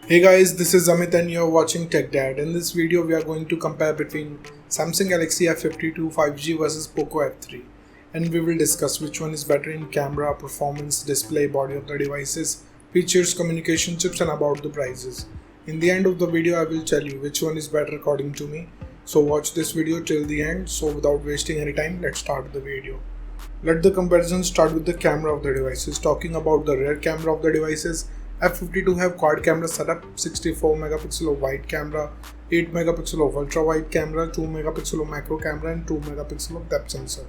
Hey guys, this is Amit and you're watching Tech Dad. In this video, we are going to compare between Samsung Galaxy F52 5G versus Poco F3, and we will discuss which one is better in camera, performance, display, body of the devices, features, communication chips, and about the prices. In the end of the video, I will tell you which one is better according to me. So watch this video till the end. So without wasting any time, let's start the video. Let the comparison start with the camera of the devices. Talking about the rear camera of the devices, F52 have quad camera setup, 64 megapixel of wide camera, 8 megapixel of ultra wide camera, 2 megapixel of macro camera and 2 megapixel of depth sensor.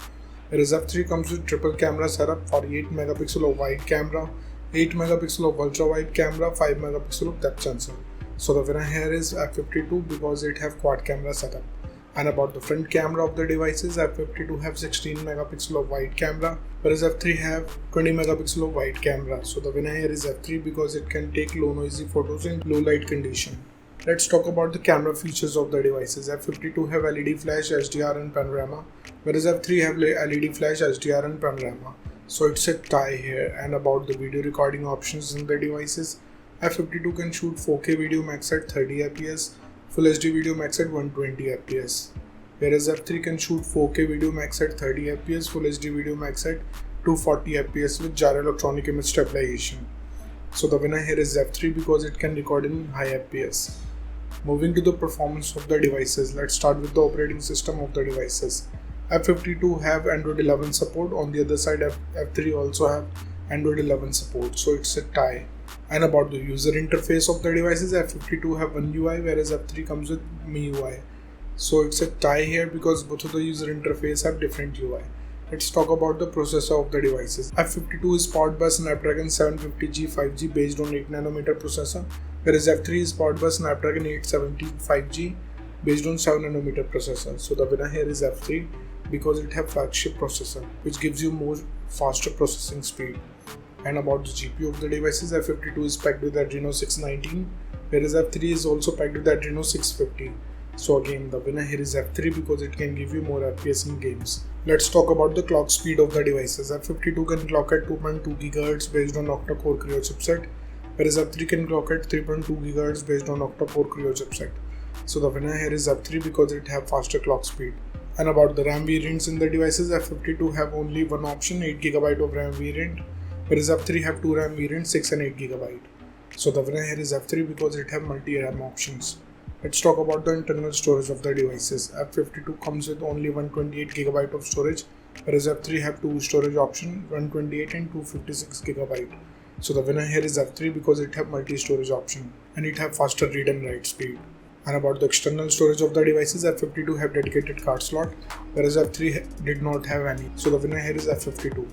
Whereas F3 comes with triple camera setup, 48 megapixel of wide camera, 8 megapixel of ultra wide camera, 5 megapixel of depth sensor. So the winner here is F52 because it have quad camera setup. And about the front camera of the devices, F52 have 16 megapixel of wide camera, whereas F3 have 20 megapixel of wide camera. So the winner here is F3 because it can take low noisy photos in low light condition. Let's talk about the camera features of the devices. F52 have LED flash, HDR and panorama, whereas F3 have LED flash, HDR and panorama. So it's a tie here. And about the video recording options in the devices, F52 can shoot 4K video max at 30 fps, Full HD video max at 120 fps, whereas F3 can shoot 4K video max at 30 fps, Full HD video max at 240 fps with gyro electronic image stabilization. So the winner here is F3 because it can record in high fps. Moving to the performance of the devices, let's start with the operating system of the devices. F52 have Android 11 support, on the other side F3 also have Android 11 support, so it's a tie. And about the user interface of the devices, F52 have one UI whereas F3 comes with MIUI. So it's a tie here because both of the user interface have different UI. Let's talk about the processor of the devices. F52 is powered by Snapdragon 750G 5G based on 8nm processor, whereas F3 is powered by Snapdragon 870 5G based on 7nm processor. So the winner here is F3 because it have flagship processor which gives you more faster processing speed. And about the GPU of the devices, F52 is packed with Adreno 619, whereas F3 is also packed with Adreno 650. So again, the winner here is F3 because it can give you more FPS in games. Let's talk about the clock speed of the devices. F52 can clock at 2.2 GHz based on octa-core Kryo chipset, whereas F3 can clock at 3.2 GHz based on octa-core Kryo chipset. So the winner here is F3 because it have faster clock speed. And about the RAM variants in the devices, F52 have only one option, 8GB of RAM variant, whereas F3 have two RAM variants, 6 and 8GB. So the winner here is F3 because it have multi-RAM options. Let's talk about the internal storage of the devices. F52 comes with only 128GB of storage, whereas F3 have two storage options, 128 and 256GB. So the winner here is F3 because it have multi-storage option and it have faster read and write speed. And about the external storage of the devices, F52 have dedicated card slot, whereas F3 did not have any. So the winner here is F52.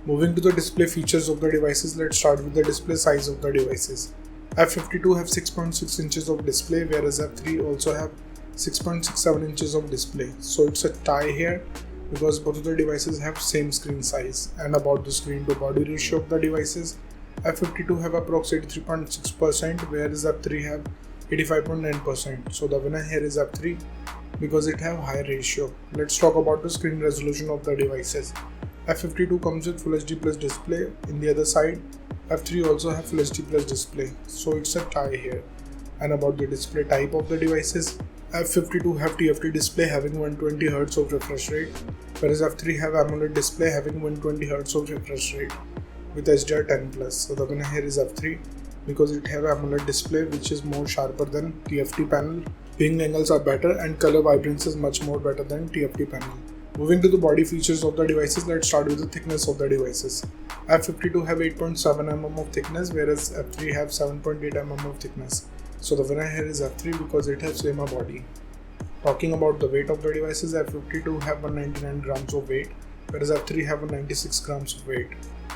Moving to the display features of the devices, let's start with the display size of the devices. F52 have 6.6 inches of display, whereas F3 also have 6.67 inches of display. So it's a tie here because both of the devices have same screen size. And about the screen to body ratio of the devices, F52 have approximately 83.6%, whereas F3 have 85.9%. So the winner here is F3 because it have high ratio. Let's talk about the screen resolution of the devices. F52 comes with Full HD Plus display. In the other side, F3 also have Full HD Plus display. So it's a tie here. And about the display type of the devices, F52 have TFT display having 120Hz of refresh rate, whereas F3 have AMOLED display having 120Hz of refresh rate with HDR10+. So the winner here is F3 because it have AMOLED display which is more sharper than TFT panel. Viewing angles are better and color vibrance is much more better than TFT panel. Moving to the body features of the devices, let's start with the thickness of the devices. F52 have 8.7 mm of thickness, whereas F3 have 7.8 mm of thickness. So the winner here is F3 because it has slimmer body. Talking about the weight of the devices, F52 have 199 grams of weight, whereas F3 have 196 grams of weight.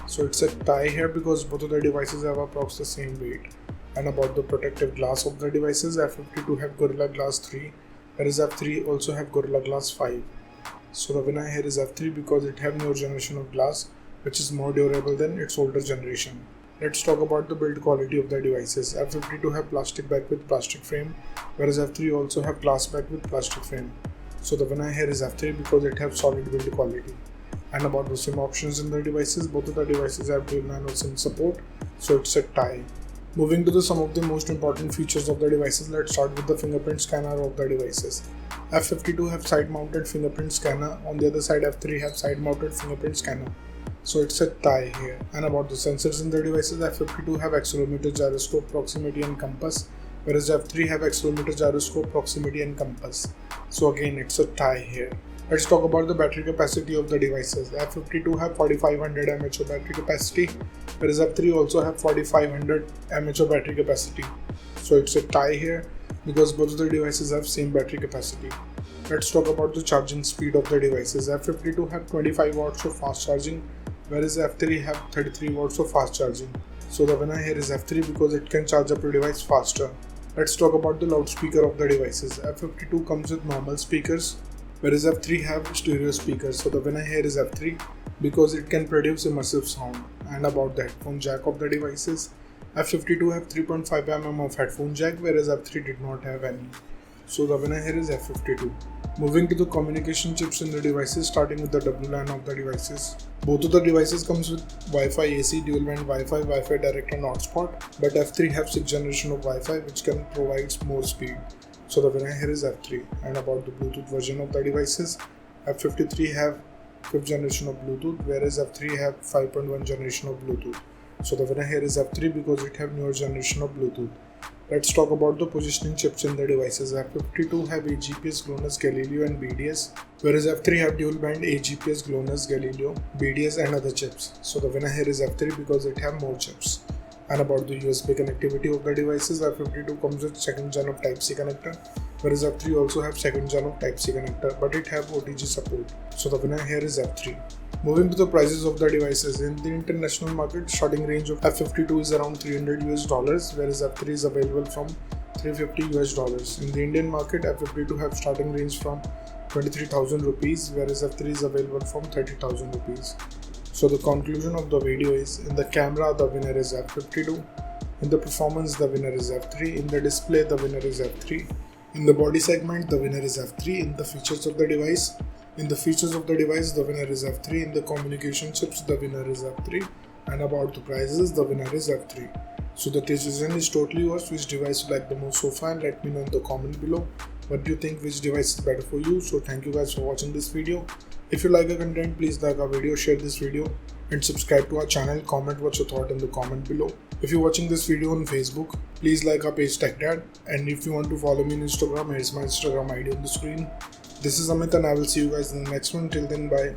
So it's a tie here because both of the devices have approximately the same weight. And about the protective glass of the devices, F52 have Gorilla Glass 3, whereas F3 also have Gorilla Glass 5. So the winner here is F3 because it have newer generation of glass which is more durable than its older generation. Let's talk about the build quality of the devices. F52 have plastic back with plastic frame, whereas F3 also have glass back with plastic frame. So the winner here is F3 because it have solid build quality. And about the SIM options in the devices, both of the devices have dual nano SIM support, so it's a tie. Moving to some of the most important features of the devices, let's start with the fingerprint scanner of the devices. F52 have side-mounted fingerprint scanner. On the other side, F3 have side-mounted fingerprint scanner. So it's a tie here. And about the sensors in the devices, F52 have accelerometer, gyroscope, proximity and compass, whereas F3 have accelerometer, gyroscope, proximity and compass. So again, it's a tie here. Let's talk about the battery capacity of the devices. F52 have 4500 mAh of battery capacity, whereas F3 also have 4500 mAh of battery capacity. So it's a tie here because both of the devices have same battery capacity. Let's talk about the charging speed of the devices. F52 have 25 watts of fast charging, whereas F3 have 33 watts of fast charging. So the winner here is F3 because it can charge up your device faster. Let's talk about the loudspeaker of the devices. F52 comes with normal speakers, whereas F3 have stereo speakers. So the winner here is F3 because it can produce immersive sound. And about the headphone jack of the devices, F52 have 3.5 mm of headphone jack, whereas F3 did not have any. So the winner here is F52. Moving to the communication chips in the devices, starting with the WLAN of the devices. Both of the devices comes with Wi-Fi AC, dual band Wi-Fi, Wi-Fi direct and hotspot, but F3 have 6th generation of Wi-Fi which can provide more speed. So the winner here is F3. And about the Bluetooth version of the devices, F53 have 5th generation of Bluetooth, whereas F3 have 5.1 generation of Bluetooth. So the winner here is F3 because it have newer generation of Bluetooth. Let's talk about the positioning chips in the devices. F52 have AGPS, GLONASS, Galileo and BDS, whereas F3 have dual band AGPS, GLONASS, Galileo, BDS and other chips. So the winner here is F3 because it have more chips. And about the USB connectivity of the devices, F52 comes with 2nd gen of Type-C connector, whereas F3 also have 2nd gen of Type-C connector, but it have OTG support. So the winner here is F3. Moving to the prices of the devices. In the international market, starting range of F52 is around $300 US, whereas F3 is available from $350 US. In the Indian market, F52 have starting range from 23,000 rupees, whereas F3 is available from 30,000 rupees. So the conclusion of the video is, in the camera the winner is F52, in the performance the winner is F3, in the display the winner is F3, in the body segment the winner is F3, in the features of the device the winner is F3, in the communication chips the winner is F3, and about the prices the winner is F3. So the decision is totally yours. Which device you like the most so far, and let me know in the comment below what do you think, which device is better for you. So thank you guys for watching this video. If you like our content, please like our video, share this video and subscribe to our channel. Comment what's your thought in the comment below. If you're watching this video on Facebook, please like our page TechDad, and if you want to follow me on Instagram, here's my Instagram ID on the screen. This is Amit and I will see you guys in the next one. Till then, bye.